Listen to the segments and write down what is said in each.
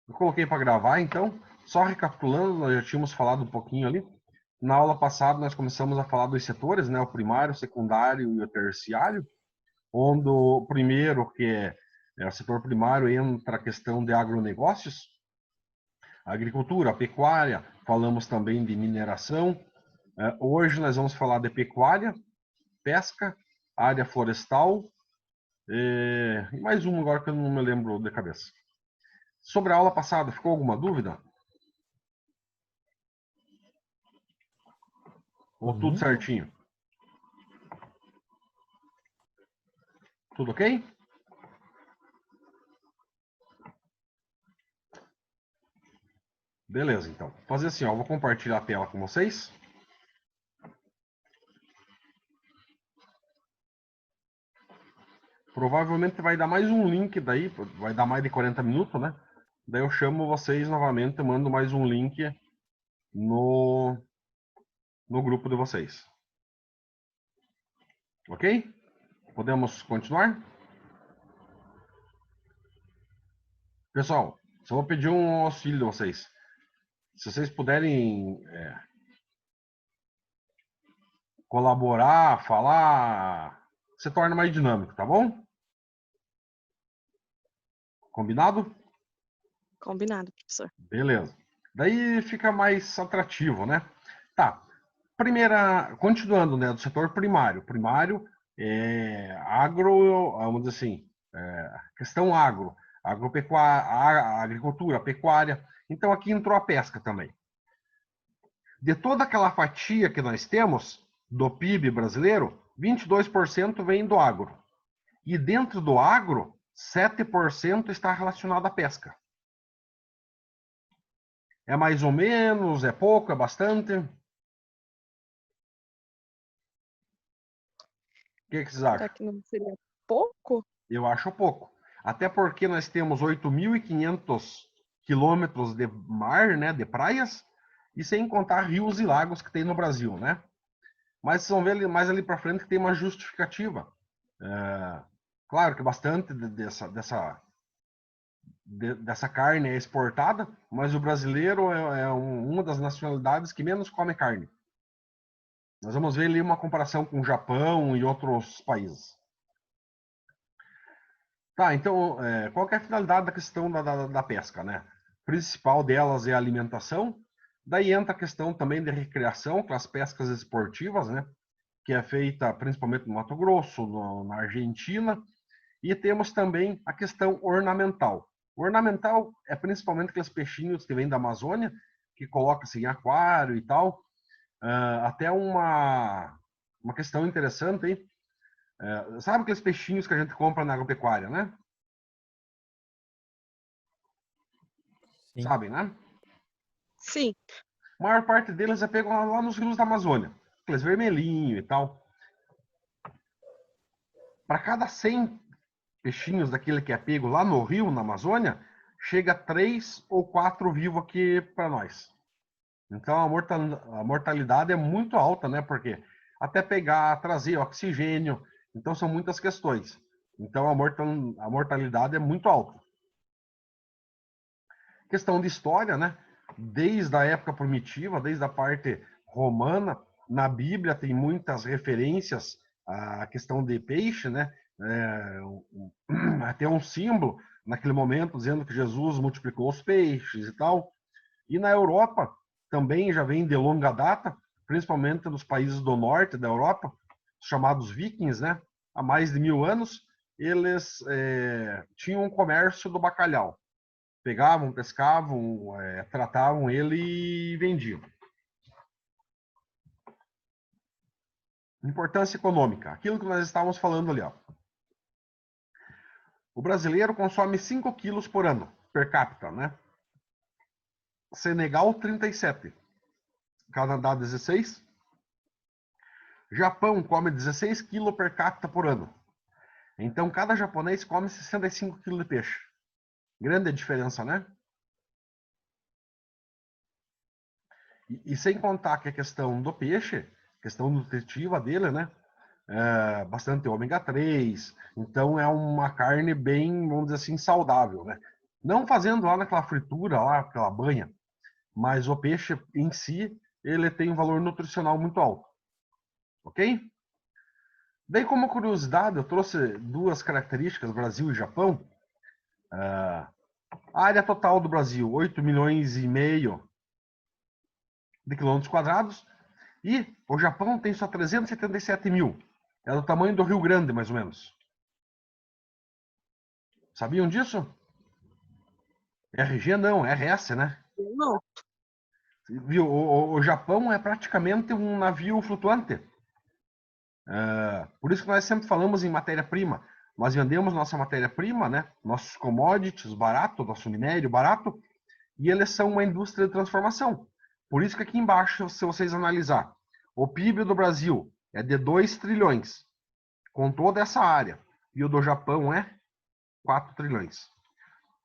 Eu coloquei para gravar, então, só recapitulando, nós já tínhamos falado um pouquinho ali. Na aula passada, nós começamos a falar dos setores, né? O primário, o secundário e o terciário, onde o primeiro, que é o setor primário, entra a questão de agronegócios, a agricultura, a pecuária, falamos também de mineração. Hoje nós vamos falar de pecuária, pesca, área florestal, e mais um agora que eu não me lembro de cabeça. Sobre a aula passada, ficou alguma dúvida? Ou tudo certinho? Tudo ok? Beleza, então. Vou fazer assim, ó, vou compartilhar a tela com vocês. Provavelmente vai dar mais um link daí, vai dar mais de 40 minutos, né? Daí eu chamo vocês novamente, mando mais um link no grupo de vocês. Ok? Podemos continuar? Pessoal, só vou pedir um auxílio de vocês. Se vocês puderem colaborar, falar, se torna mais dinâmico, tá bom? Combinado? Combinado, professor. Beleza. Daí fica mais atrativo, né? Tá. Primeira, continuando, né, do setor primário. Primário é agro, vamos dizer assim, questão agro, agropecuária, agricultura, pecuária. Então aqui entrou a pesca também. De toda aquela fatia que nós temos do PIB brasileiro, 22% vem do agro. E dentro do agro, 7% está relacionado à pesca. É mais ou menos, é pouco, é bastante? O que vocês acham? Será que não seria pouco? Eu acho pouco. Até porque nós temos 8.500 quilômetros de mar, né, de praias, e sem contar rios e lagos que tem no Brasil, né? Mas vocês vão ver mais ali para frente que tem uma justificativa. Claro que bastante dessa carne é exportada, mas o brasileiro é uma das nacionalidades que menos come carne. Nós vamos ver ali uma comparação com o Japão e outros países. Tá, então, qual que é a finalidade da questão da pesca, né? A principal delas é a alimentação, daí entra a questão também de recreação, com as pescas esportivas, né? Que é feita principalmente no Mato Grosso, na Argentina, e temos também a questão ornamental. O ornamental é principalmente aqueles peixinhos que vêm da Amazônia, que coloca-se em aquário e tal. Até uma questão interessante aí, sabe aqueles peixinhos que a gente compra na agropecuária, né? Sim. Sabem, né? Sim. A maior parte deles é pego lá nos rios da Amazônia. Aqueles vermelhinhos e tal. Para cada 100 peixinhos daquele que é pego lá no rio, na Amazônia, chega 3 ou 4 vivos aqui para nós. Então a mortalidade é muito alta, né? Porque até pegar, trazer oxigênio. Então são muitas questões. Então a mortalidade é muito alta. Questão de história, né? Desde a época primitiva, desde a parte romana, na Bíblia tem muitas referências à questão de peixe, né? Até um símbolo naquele momento dizendo que Jesus multiplicou os peixes e tal. E na Europa também já vem de longa data, principalmente nos países do norte da Europa, chamados vikings, né? Há mais de 1000 anos, eles tinham um comércio do bacalhau. Pegavam, pescavam, tratavam ele e vendiam. Importância econômica. Aquilo que nós estávamos falando ali. Ó. O brasileiro consome 5 quilos por ano, per capita, né? Senegal, 37. Canadá, 16. Japão come 16 quilos per capita por ano. Então, cada japonês come 65 quilos de peixe. Grande a diferença, né? E sem contar que a questão do peixe, questão nutritiva dele, né? Bastante ômega 3, então é uma carne bem, vamos dizer assim, saudável, né? Não fazendo lá naquela fritura, lá, aquela banha, mas o peixe em si, ele tem um valor nutricional muito alto. Ok? Daí, como curiosidade, eu trouxe duas características, Brasil e Japão. A área total do Brasil, 8 milhões e meio de quilômetros quadrados. E o Japão tem só 377 mil. É do tamanho do Rio Grande, mais ou menos. Sabiam disso? RG não, RS, né? Não. Viu? O Japão é praticamente um navio flutuante. Por isso que nós sempre falamos em matéria-prima. Nós vendemos nossa matéria-prima, né? Nossos commodities barato, nosso minério barato, e eles são uma indústria de transformação. Por isso que aqui embaixo, se vocês analisar, o PIB do Brasil é de 2 trilhões, com toda essa área, e o do Japão é 4 trilhões.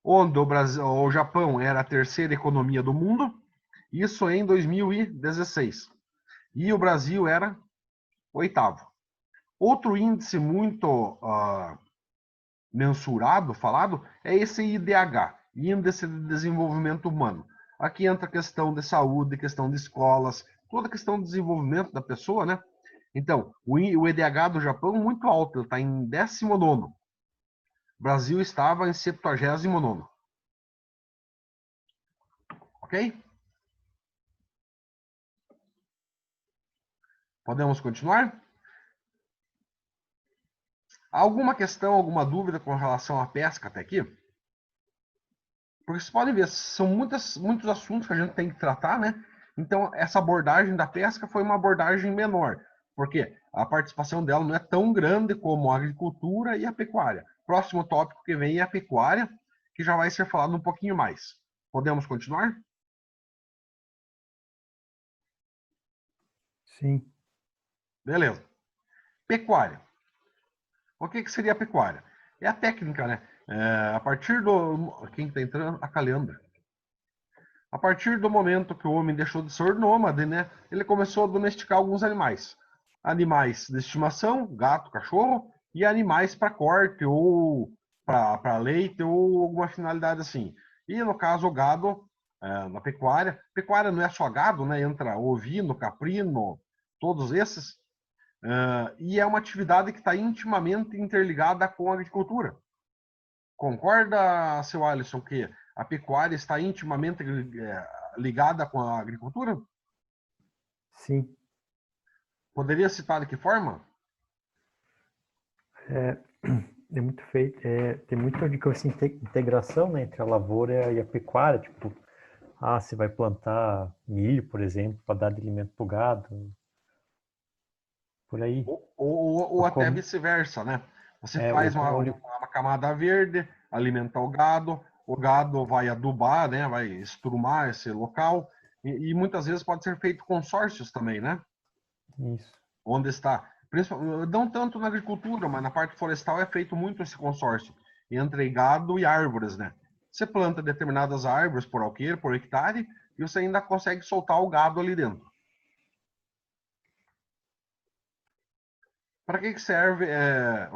Onde o Japão era a terceira economia do mundo, isso em 2016. E o Brasil era oitavo. Outro índice muito mensurado, falado, é esse IDH, Índice de Desenvolvimento Humano. Aqui entra a questão de saúde, questão de escolas, toda a questão de desenvolvimento da pessoa, né? Então, o IDH do Japão é muito alto, ele está em 19º. O Brasil estava em 79º. Ok? Podemos continuar? Alguma questão, alguma dúvida com relação à pesca até aqui? Porque vocês podem ver, são muitos assuntos que a gente tem que tratar, né? Então, essa abordagem da pesca foi uma abordagem menor, porque a participação dela não é tão grande como a agricultura e a pecuária. Próximo tópico que vem é a pecuária, que já vai ser falado um pouquinho mais. Podemos continuar? Sim. Beleza. Pecuária. O que seria a pecuária? É a técnica, né? A partir do... Quem está entrando? A Caleandra. A partir do momento que o homem deixou de ser nômade, né, ele começou a domesticar alguns animais. Animais de estimação, gato, cachorro, e animais para corte ou para leite ou alguma finalidade assim. E no caso o gado, na pecuária. Pecuária não é só gado, né? Entra ovino, caprino, todos esses. E é uma atividade que está intimamente interligada com a agricultura. Concorda, seu Alisson, que a pecuária está intimamente ligada com a agricultura? Sim. Poderia citar de que forma? É muito feito. Tem muita integração, né, entre a lavoura e a pecuária. Tipo, você vai plantar milho, por exemplo, para dar de alimento para o gado. Por aí. Ou até vice-versa, né? Você faz uma camada verde, alimenta o gado vai adubar, né? Vai estrumar esse local, e muitas vezes pode ser feito consórcios também, né? Isso. Onde está, não tanto na agricultura, mas na parte florestal é feito muito esse consórcio entre gado e árvores, né? Você planta determinadas árvores por alqueire, por hectare, e você ainda consegue soltar o gado ali dentro. Para que serve?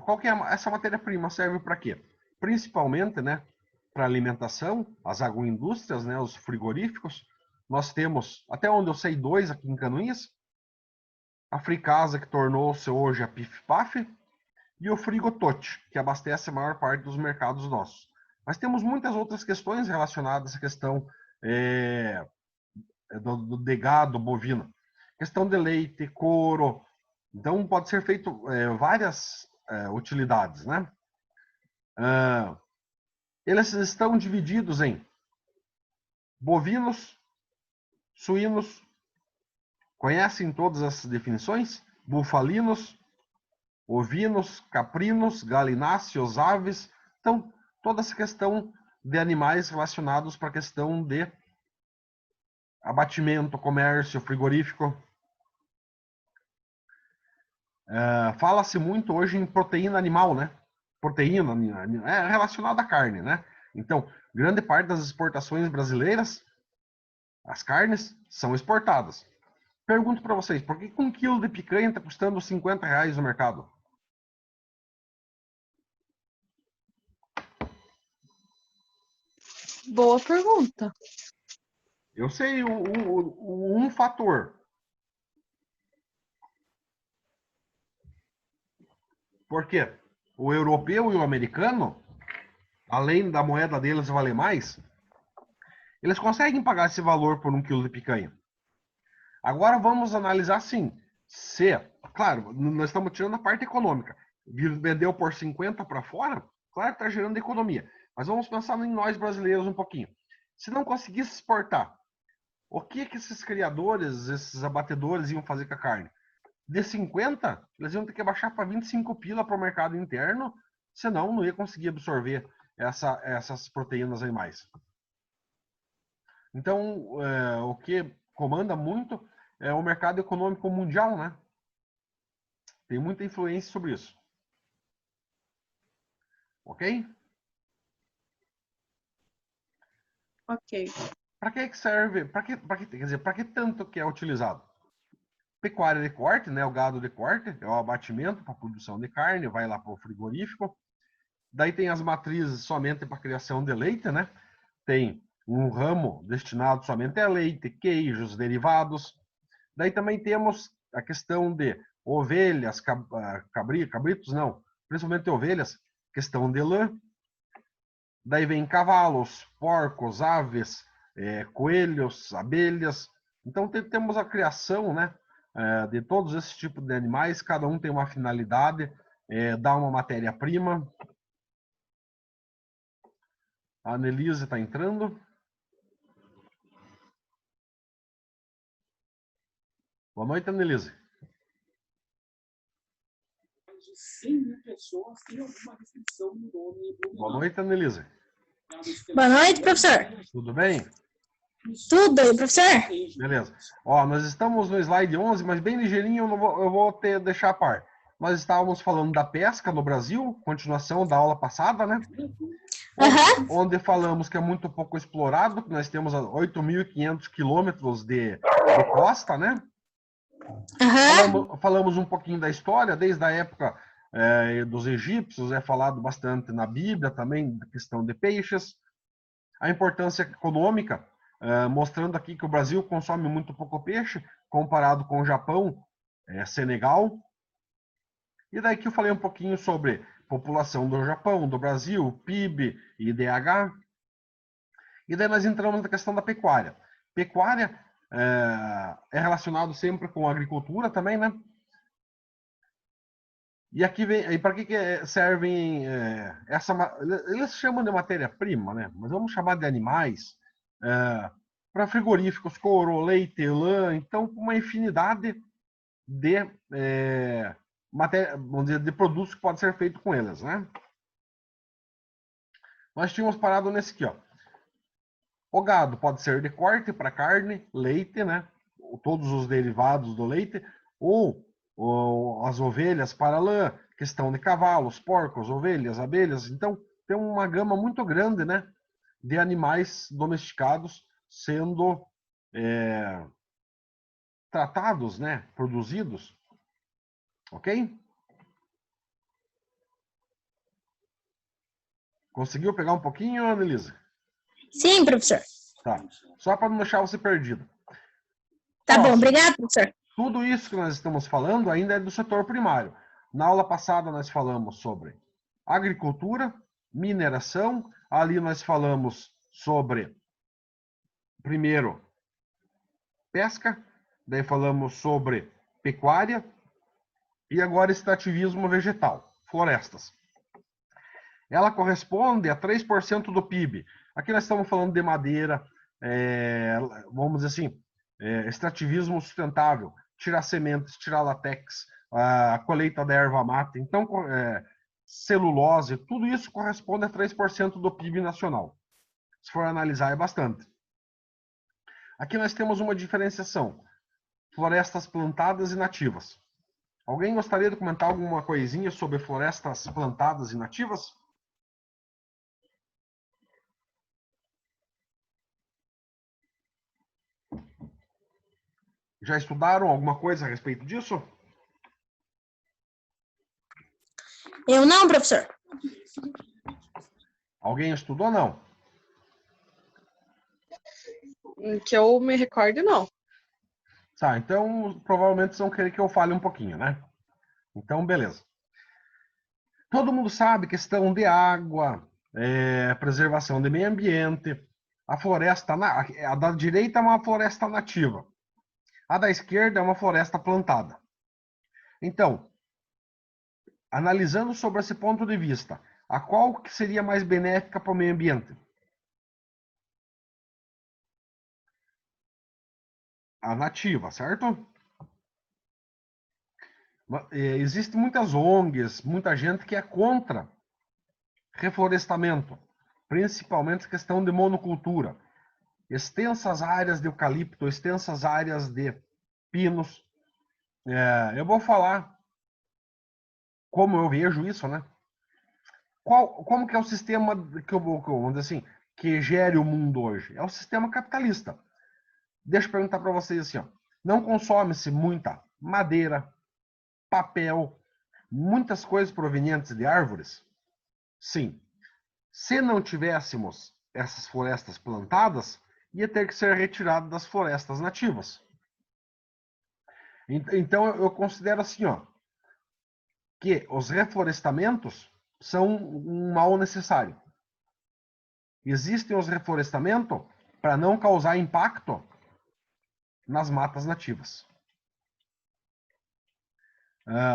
Qual que é essa matéria-prima? Serve para quê? Principalmente, né, para alimentação, as agroindústrias, né, os frigoríficos. Nós temos, até onde eu sei, 2 aqui em Canoinhas. A Fricasa, que tornou-se hoje a Pif Paf, e o Frigotote, que abastece a maior parte dos mercados nossos. Mas temos muitas outras questões relacionadas a essa questão do gado bovino. Questão de leite, couro. Então, pode ser feito várias utilidades, né? Eles estão divididos em bovinos, suínos, conhecem todas essas definições? Bufalinos, ovinos, caprinos, galináceos, aves. Então, toda essa questão de animais relacionados para a questão de abatimento, comércio, frigorífico. Fala-se muito hoje em proteína animal, né? Proteína é relacionada à carne, né? Então, grande parte das exportações brasileiras, as carnes, são exportadas. Pergunto para vocês, por que 1 quilo de picanha está custando R$50 no mercado? Boa pergunta. Eu sei um fator. Por quê? O europeu e o americano, além da moeda deles valer mais, eles conseguem pagar esse valor por 1 quilo de picanha. Agora vamos analisar assim, se, claro, nós estamos tirando a parte econômica. Vendeu por 50 para fora, claro que está gerando economia. Mas vamos pensar em nós brasileiros um pouquinho. Se não conseguisse exportar, o que esses criadores, esses abatedores iam fazer com a carne? De 50, eles iam ter que baixar para 25 pila para o mercado interno, senão não ia conseguir absorver essas proteínas animais. Então, o que comanda muito é o mercado econômico mundial, né? Tem muita influência sobre isso. Ok? Ok. Para que serve? Quer dizer, para que tanto que é utilizado? Pecuária de corte, né? O gado de corte é o abatimento para produção de carne, vai lá para o frigorífico. Daí tem as matrizes somente para criação de leite, né? Tem um ramo destinado somente a leite, queijos, derivados. Daí também temos a questão de ovelhas, cabritos, não, principalmente ovelhas, questão de lã. Daí vem cavalos, porcos, aves, coelhos, abelhas. Então temos a criação, né, de todos esses tipos de animais, cada um tem uma finalidade, dá uma matéria-prima. A Annelise está entrando. Boa noite, Annelise. 100.000 pessoas têm alguma restrição no nome do Boa noite, Annelise. Boa noite, professor. Tudo bem? Tudo aí, professor? Beleza. Ó, nós estamos no slide 11, mas bem ligeirinho eu vou deixar a par. Nós estávamos falando da pesca no Brasil, continuação da aula passada, né? Onde falamos que é muito pouco explorado, que nós temos 8.500 quilômetros de costa, né? Falamos um pouquinho da história, desde a época dos egípcios, é falado bastante na Bíblia também, da questão de peixes. A importância econômica, mostrando aqui que o Brasil consome muito pouco peixe, comparado com o Japão, Senegal. E daí que eu falei um pouquinho sobre população do Japão, do Brasil, PIB, IDH. E daí nós entramos na questão da pecuária. Pecuária é relacionado sempre com a agricultura também, né? E aqui vem, e para que servem eles chamam de matéria-prima, né? Mas vamos chamar de animais, para frigoríficos, couro, leite, lã, então uma infinidade de vamos dizer, de produtos que podem ser feitos com eles, né? Nós tínhamos parado nesse aqui, ó. O gado pode ser de corte para carne, leite, né? Todos os derivados do leite, ou as ovelhas para lã, questão de cavalos, porcos, ovelhas, abelhas. Então, tem uma gama muito grande, né, de animais domesticados sendo tratados, né, produzidos. Ok? Conseguiu pegar um pouquinho, Annelise? Sim, professor. Tá. Só para não deixar você perdido. Tá bom, obrigado, professor. Tudo isso que nós estamos falando ainda é do setor primário. Na aula passada nós falamos sobre agricultura, mineração, ali nós falamos sobre, primeiro, pesca, daí falamos sobre pecuária e agora extrativismo vegetal, florestas. Ela corresponde a 3% do PIB. Aqui nós estamos falando de madeira, vamos dizer assim, extrativismo sustentável, tirar sementes, tirar látex, a colheita da erva mata. Então, celulose, tudo isso corresponde a 3% do PIB nacional. Se for analisar, é bastante. Aqui nós temos uma diferenciação. Florestas plantadas e nativas. Alguém gostaria de comentar alguma coisinha sobre florestas plantadas e nativas? Já estudaram alguma coisa a respeito disso? Eu não, professor. Alguém estudou, não? Que eu me recordo, não. Tá, então provavelmente vocês vão querer que eu fale um pouquinho, né? Então, beleza. Todo mundo sabe questão de água, preservação do meio ambiente. A floresta, a da direita é uma floresta nativa. A da esquerda é uma floresta plantada. Então, analisando sobre esse ponto de vista, a qual que seria mais benéfica para o meio ambiente? A nativa, certo? Existem muitas ONGs, muita gente que é contra reflorestamento, principalmente questão de monocultura. Extensas áreas de eucalipto, extensas áreas de pinos. Eu vou falar como eu vejo isso, né? Como que é o sistema vamos dizer assim, que gere o mundo hoje? É o sistema capitalista. Deixa eu perguntar para vocês assim, ó. Não consome-se muita madeira, papel, muitas coisas provenientes de árvores? Sim. Se não tivéssemos essas florestas plantadas, ia ter que ser retirado das florestas nativas. Então, eu considero assim, ó, que os reflorestamentos são um mal necessário. Existem os reflorestamentos para não causar impacto nas matas nativas.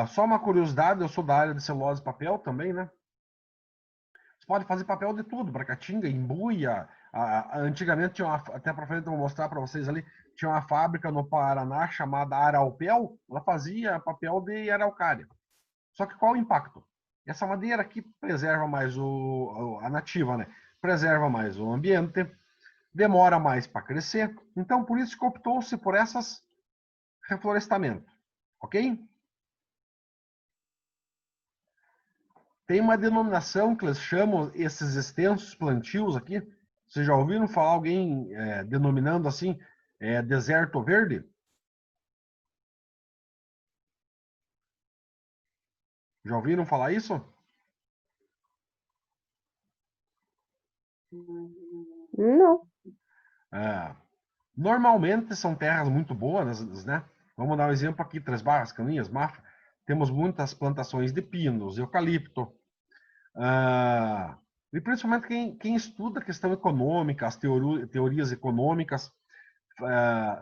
Só uma curiosidade, eu sou da área de celulose e papel também, né? Você pode fazer papel de tudo, para caatinga, embuia. Antigamente, tinha até para frente eu vou mostrar para vocês ali, tinha uma fábrica no Paraná chamada Araupel, ela fazia papel de araucária. Só que qual o impacto? Essa madeira aqui preserva mais a nativa, né? Preserva mais o ambiente, demora mais para crescer. Então, por isso que optou-se por essas reflorestamento. Ok? Tem uma denominação que eles chamam esses extensos plantios aqui. Vocês já ouviram falar alguém denominando assim, deserto verde? Já ouviram falar isso? Não. Normalmente são terras muito boas, né? Vamos dar um exemplo aqui, Três Barras, Caninhas, Mafra. Temos muitas plantações de pinos, eucalipto. E principalmente quem estuda a questão econômica, as teorias econômicas,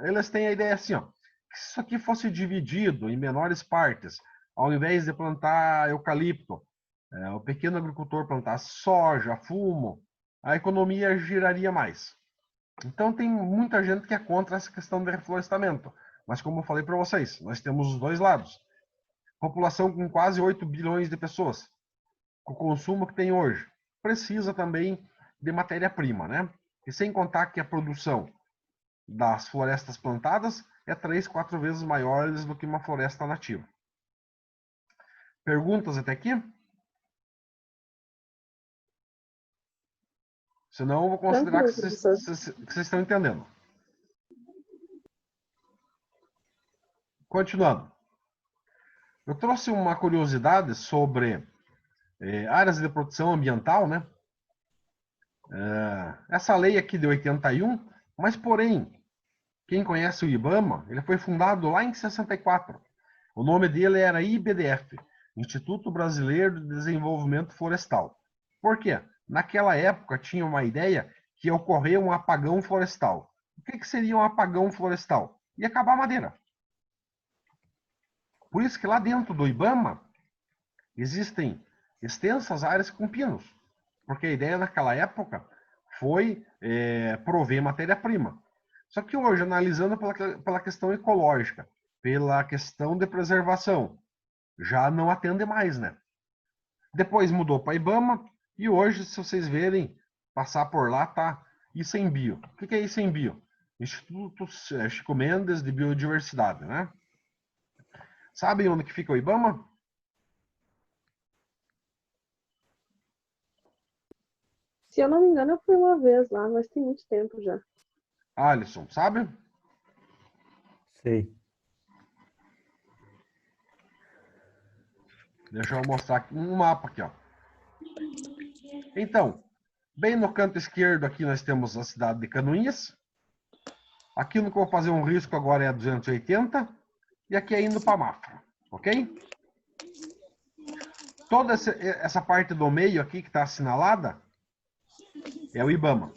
eles têm a ideia assim, ó, que se isso aqui fosse dividido em menores partes, ao invés de plantar eucalipto, o pequeno agricultor plantasse soja, fumo, a economia giraria mais. Então tem muita gente que é contra essa questão de reflorestamento. Mas como eu falei para vocês, nós temos os dois lados. População com quase 8 bilhões de pessoas, com o consumo que tem hoje, precisa também de matéria-prima, né? E sem contar que a produção das florestas plantadas é 3, 4 vezes maiores do que uma floresta nativa. Perguntas até aqui? Senão eu vou considerar que vocês estão entendendo. Continuando. Eu trouxe uma curiosidade sobre áreas de proteção ambiental, né? Essa lei aqui de 81, mas porém, quem conhece o IBAMA, ele foi fundado lá em 64. O nome dele era IBDF, Instituto Brasileiro de Desenvolvimento Florestal. Por quê? Naquela época tinha uma ideia que ia ocorrer um apagão florestal. O que seria um apagão florestal? Ia acabar a madeira. Por isso que lá dentro do IBAMA existem extensas áreas com pinos. Porque a ideia naquela época foi prover matéria-prima. Só que hoje, analisando pela questão ecológica, pela questão de preservação, já não atende mais, né? Depois mudou para IBAMA e hoje, se vocês verem, passar por lá, tá ICMBio. O que é ICMBio? Instituto Chico Mendes de Biodiversidade, né? Sabem onde que fica o IBAMA? Se eu não me engano, eu fui uma vez lá, mas tem muito tempo já. Alisson, sabe? Sei. Deixa eu mostrar aqui um mapa aqui, ó. Então, bem no canto esquerdo aqui nós temos a cidade de Canoinhas, Aqui no que eu vou fazer um risco agora é 280. E aqui é indo para Mafra. Ok? Toda essa parte do meio aqui que está assinalada é o IBAMA.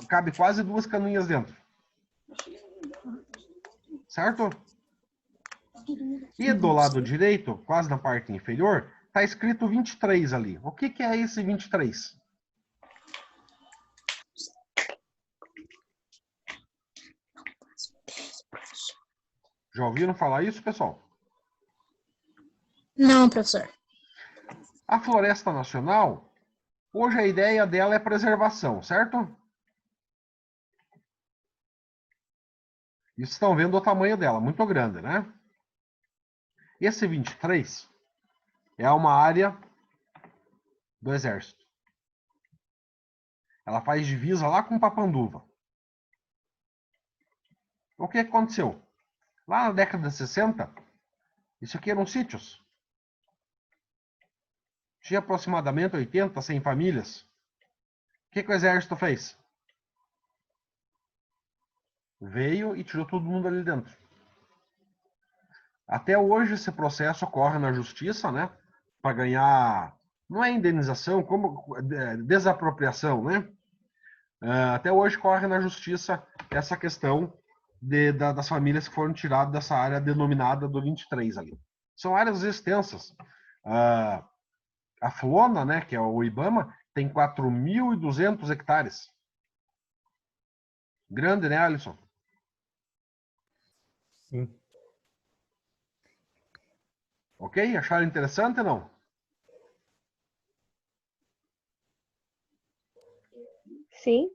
Cabe quase 2 canoinhas dentro. Certo? E do lado direito, quase na parte inferior, está escrito 23 ali. O que é esse 23? Já ouviram falar isso, pessoal? Não, professor. A Floresta Nacional, hoje a ideia dela é preservação, certo? E vocês estão vendo o tamanho dela, muito grande, né? Esse 23 é uma área do Exército. Ela faz divisa lá com Papanduva. O que aconteceu? Lá na década de 60, isso aqui eram sítios. Tinha aproximadamente 80, 100 famílias. O que o Exército fez? Veio e tirou todo mundo ali dentro. Até hoje esse processo ocorre na justiça, né? Para ganhar, não é indenização, como desapropriação, né? Até hoje corre na justiça essa questão das famílias que foram tiradas dessa área denominada do 23 ali. São áreas extensas. A Flona, né, que é o IBAMA, tem 4.200 hectares. Grande, né, Alisson? Sim. Ok? Acharam interessante ou não? Sim.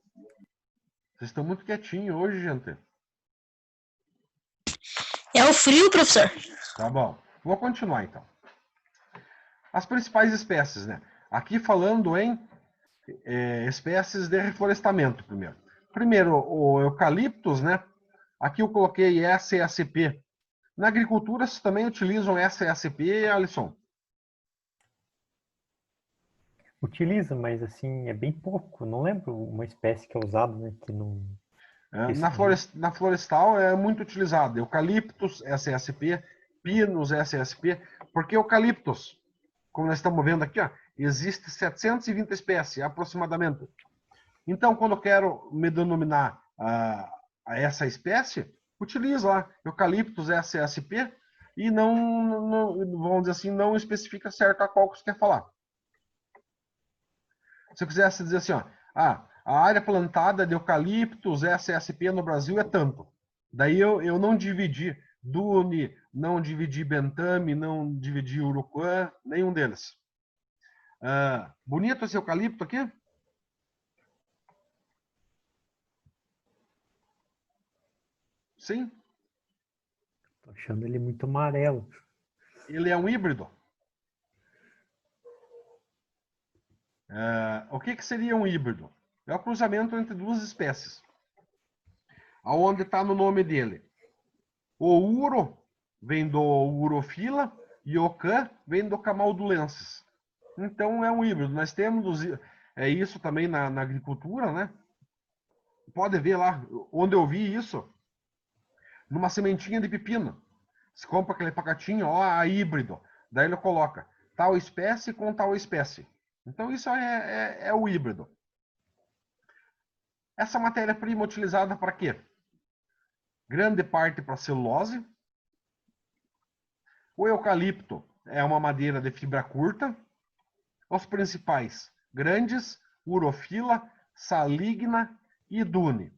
Vocês estão muito quietinhos hoje, gente. É o frio, professor. Tá bom. Vou continuar, então. As principais espécies, né? Aqui falando em espécies de reflorestamento, primeiro. Primeiro, o eucaliptus, né? Aqui eu coloquei SSP. Na agricultura, vocês também utilizam SSP, Alisson? Utiliza, mas assim, é bem pouco. Não lembro uma espécie que é usada, né? Que não. Na florestal é muito utilizado. Eucaliptus, SSP, pinos, SSP. Porque eucaliptus, como nós estamos vendo aqui, ó, existe 720 espécies, aproximadamente. Então, quando eu quero me denominar a essa espécie, utilizo lá Eucaliptus SSP e não, vamos dizer assim, não especifica certo a qual que você quer falar. Se eu quisesse dizer assim, ó, a área plantada de Eucaliptus SSP no Brasil é tanto. Daí eu não dividi Dune, não dividi Bentame, não dividi Uruguã, nenhum deles. Bonito esse eucalipto aqui? Sim. Tô achando ele muito amarelo. Ele é um híbrido. O que seria um híbrido? É o cruzamento entre duas espécies. Aonde está no nome dele? O uro vem do urofila e o can vem do camaldulensis. Então é um híbrido. Nós temos isso também na agricultura, né? Pode ver lá, onde eu vi isso, numa sementinha de pepino. Você compra aquele pacotinho, ó, a híbrido. Daí ele coloca tal espécie com tal espécie. Então isso é o híbrido. Essa matéria-prima utilizada para quê? Grande parte para celulose. O eucalipto é uma madeira de fibra curta. Os principais, grandes, urofila, saligna e dune.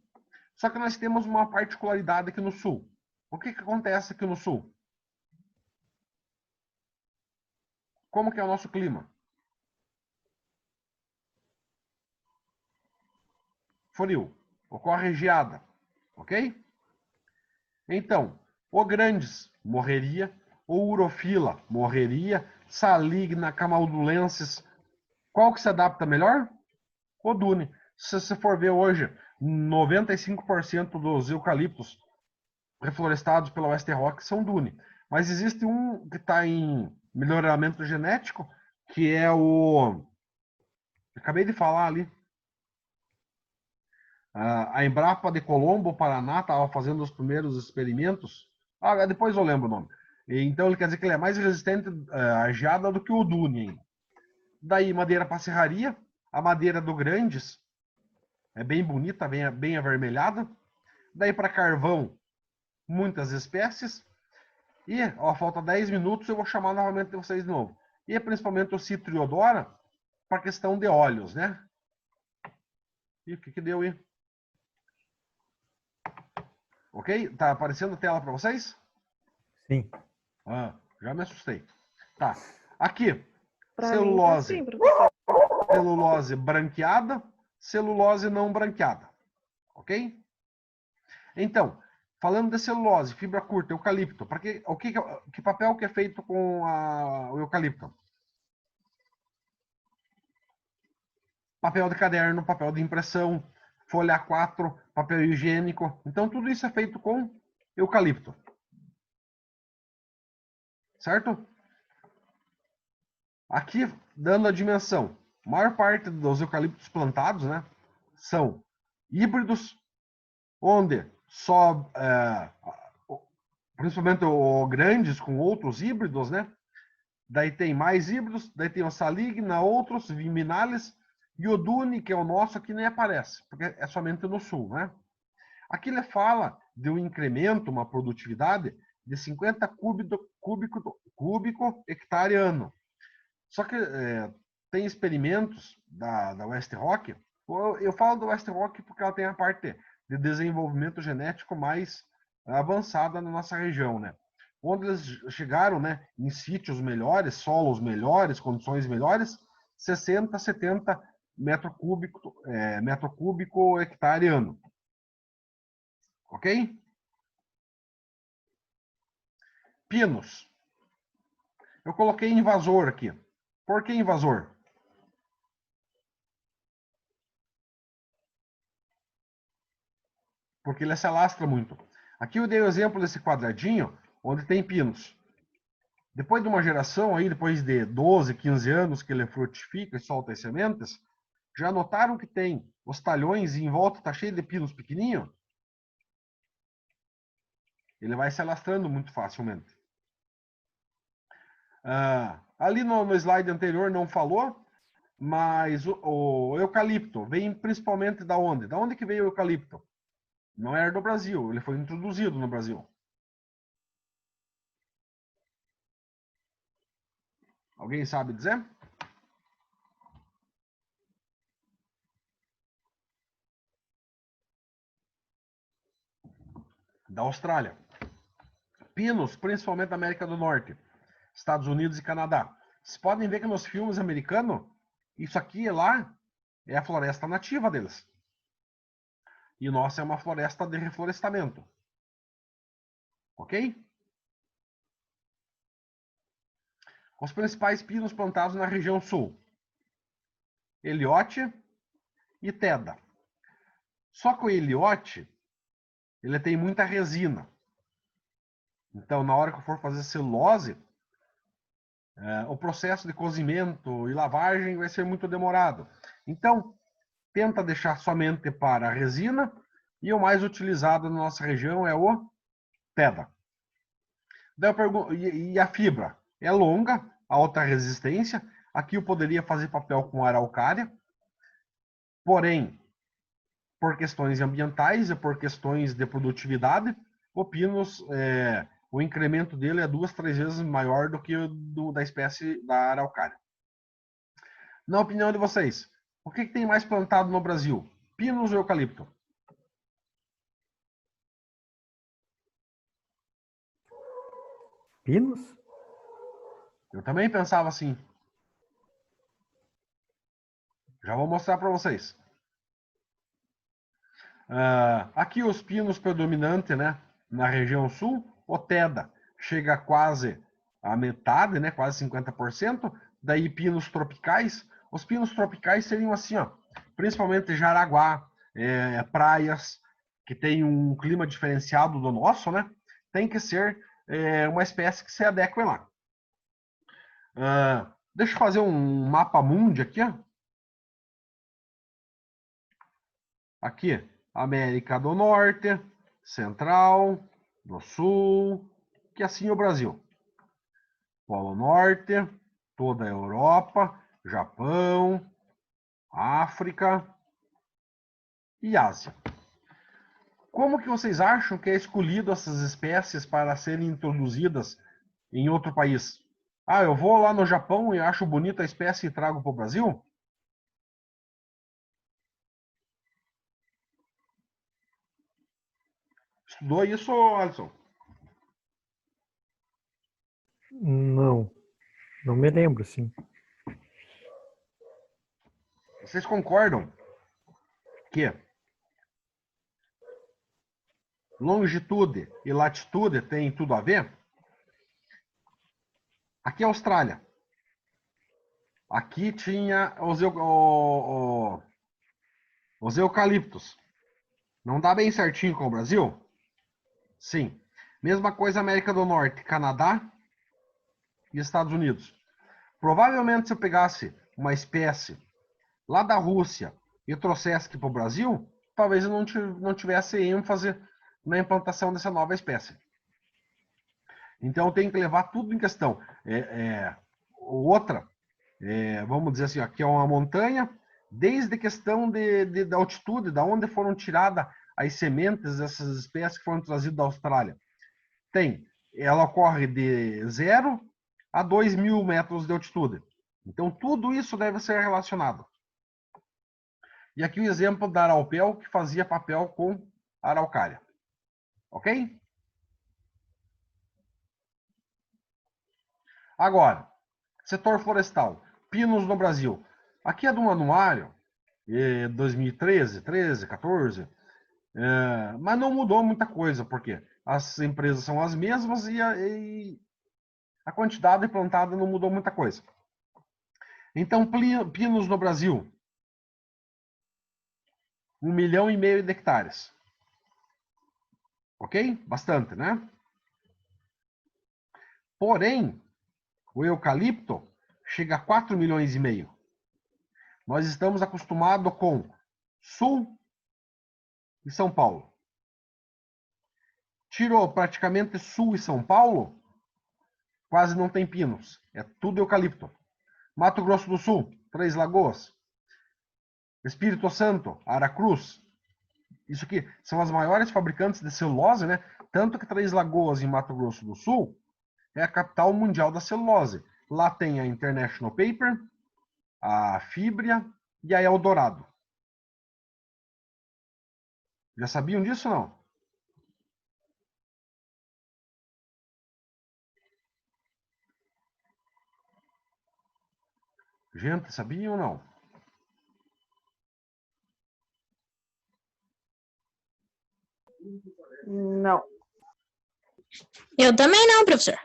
Só que nós temos uma particularidade aqui no sul. O que acontece aqui no sul? Como que é o nosso clima? Frio. Ocorre geada. Ok? Então, o grandes morreria, o urofila morreria, saligna, camaldulensis. Qual que se adapta melhor? O dune. Se você for ver hoje, 95% dos eucaliptos reflorestados pela Westerrock são dune. Mas existe um que está em melhoramento genético, que é o... Acabei de falar ali. A Embrapa de Colombo, Paraná, estava fazendo os primeiros experimentos. Depois eu lembro o nome. Então, ele quer dizer que ele é mais resistente à geada do que o Dune. Daí, madeira para serraria. A madeira do Grandes é bem bonita, bem avermelhada. Daí, para carvão, muitas espécies. E, ó, falta 10 minutos, eu vou chamar novamente vocês de novo. E principalmente o Citriodora para questão de óleos, né? E o que deu aí? Ok? Tá aparecendo a tela para vocês? Sim. Já me assustei. Tá. Aqui, Pra celulose. mim tá assim, professor. Celulose branqueada, celulose não branqueada. Ok? Então, falando de celulose, fibra curta, eucalipto, para que papel que é feito com o eucalipto? Papel de caderno, papel de impressão, folha A4, papel higiênico. Então, tudo isso é feito com eucalipto. Certo? Aqui, dando a dimensão, a maior parte dos eucaliptos plantados, né, são híbridos, onde só, principalmente grandes com outros híbridos, né? Daí tem mais híbridos, daí tem o Saligna, outros, Viminales, e o Dune, que é o nosso, aqui nem aparece, porque é somente no sul, né? Aqui ele fala de um incremento, uma produtividade de 50 cúbico hectare ano. Só que tem experimentos da West Rock. Eu falo da West Rock porque ela tem a parte de desenvolvimento genético mais avançada na nossa região, né? Onde eles chegaram, né, em sítios melhores, solos melhores, condições melhores, 60, 70 metro cúbico hectare ano. Ok? Pinos. Eu coloquei invasor aqui. Por que invasor? Porque ele se alastra muito. Aqui eu dei o exemplo desse quadradinho, onde tem pinos. Depois de uma geração, aí, depois de 12, 15 anos que ele frutifica e solta as sementes, já notaram que tem os talhões e em volta está cheio de pinos pequenininhos? Ele vai se alastrando muito facilmente. Ali no slide anterior não falou, mas o eucalipto vem principalmente da onde? Da onde que veio o eucalipto? Não era do Brasil, ele foi introduzido no Brasil. Alguém sabe dizer? Da Austrália. Pinos, principalmente da América do Norte, Estados Unidos e Canadá. Vocês podem ver que nos filmes americanos, isso aqui lá é a floresta nativa deles. E nossa é uma floresta de reflorestamento. Ok? Os principais pinos plantados na região sul: Eliote e Teda. Só que o Eliote, ele tem muita resina. Então, na hora que eu for fazer celulose, o processo de cozimento e lavagem vai ser muito demorado. Então, tenta deixar somente para a resina, e o mais utilizado na nossa região é o Teda. Daí eu pergunto, e a fibra? É longa, alta resistência. Aqui eu poderia fazer papel com araucária, porém, por questões ambientais e por questões de produtividade, o Pinus, o incremento dele é 2, 3 vezes maior do que o da espécie da araucária. Na opinião de vocês, o que tem mais plantado no Brasil? Pinus ou eucalipto? Pinos? Eu também pensava assim. Já vou mostrar para vocês. Aqui os pinos predominantes, né, na região sul, o Teda chega quase a metade, né, quase 50%. Daí pinos tropicais. Os pinos tropicais seriam assim, ó, principalmente Jaraguá, praias que tem um clima diferenciado do nosso, né? Tem que ser uma espécie que se adeque lá. Deixa eu fazer um mapa mundi aqui, ó. Aqui, América do Norte, Central, do Sul, que assim é o Brasil. Polo Norte, toda a Europa, Japão, África e Ásia. Como que vocês acham que é escolhido essas espécies para serem introduzidas em outro país? Ah, eu vou lá no Japão e acho bonita a espécie e trago para o Brasil? Estudou isso, Alisson? Não, não me lembro, sim. Vocês concordam que longitude e latitude têm tudo a ver? Aqui é a Austrália. Aqui tinha os eucaliptos. Não dá bem certinho com o Brasil? Sim. Mesma coisa América do Norte, Canadá e Estados Unidos. Provavelmente se eu pegasse uma espécie lá da Rússia e trouxesse aqui para o Brasil, talvez eu não tivesse ênfase na implantação dessa nova espécie. Então tem que levar tudo em questão. Outra, vamos dizer assim, aqui é uma montanha, desde a questão da altitude, da onde foram tiradas as sementes dessas espécies que foram trazidas da Austrália. Ela ocorre de 0 a 2.000 metros de altitude. Então tudo isso deve ser relacionado. E aqui o exemplo da Araupel, que fazia papel com araucária. Ok? Agora, setor florestal, pinos no Brasil. Aqui é do anuário, 2013, 13, 14, mas não mudou muita coisa, porque as empresas são as mesmas e a quantidade plantada não mudou muita coisa. Então, pinos no Brasil, 1,5 milhão de hectares. Ok? Bastante, né? Porém, o eucalipto chega a 4,5 milhões. Nós estamos acostumados com Sul e São Paulo. Tirou praticamente Sul e São Paulo, quase não tem pinos. É tudo eucalipto. Mato Grosso do Sul, Três Lagoas. Espírito Santo, Aracruz. Isso aqui são as maiores fabricantes de celulose, né? Tanto que Três Lagoas, em Mato Grosso do Sul, é a capital mundial da celulose. Lá tem a International Paper, a Fibria e a Eldorado. Já sabiam disso ou não? Gente, sabiam ou não? Não. Eu também não, professor.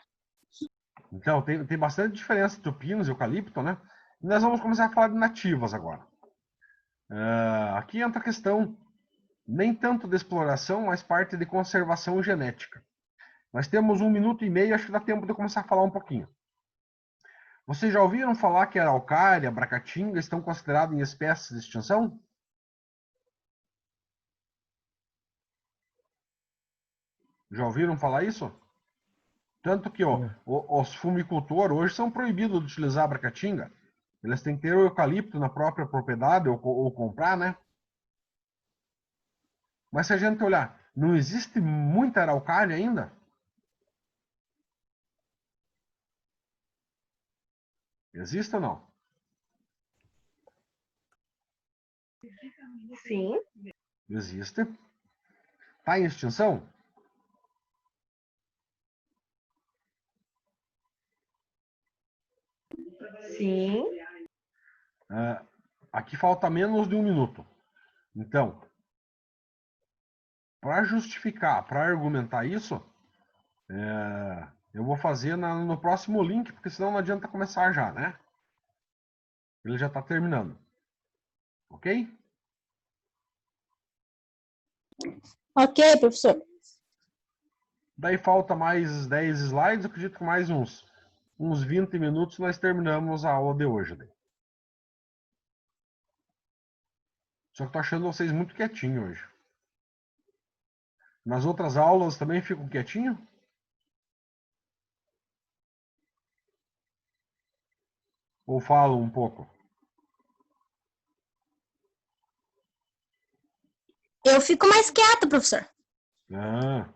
Então, tem bastante diferença entre pinos e eucalipto, né? E nós vamos começar a falar de nativas agora. Aqui entra a questão nem tanto de exploração, mas parte de conservação genética. Nós temos 1 minuto e meio, acho que dá tempo de começar a falar um pouquinho. Vocês já ouviram falar que a araucária, a bracatinga estão consideradas em espécies de extinção? Já ouviram falar isso? Tanto que os fumicultores hoje são proibidos de utilizar a bracatinga. Eles têm que ter o eucalipto na própria propriedade ou comprar, né? Mas se a gente olhar, não existe muita araucária ainda? Existe ou não? Sim. Existe. Está em extinção? Sim. Aqui falta menos de 1 minuto. Então, para justificar, para argumentar isso, eu vou fazer no próximo link, porque senão não adianta começar já, né? Ele já está terminando. Ok? Ok, professor. Daí falta mais 10 slides, eu acredito que mais uns 20 minutos nós terminamos a aula de hoje. Daí. Só que tô achando vocês muito quietinhos hoje. Nas outras aulas também ficam quietinho? Ou falam um pouco? Eu fico mais quieta, professor. Ah.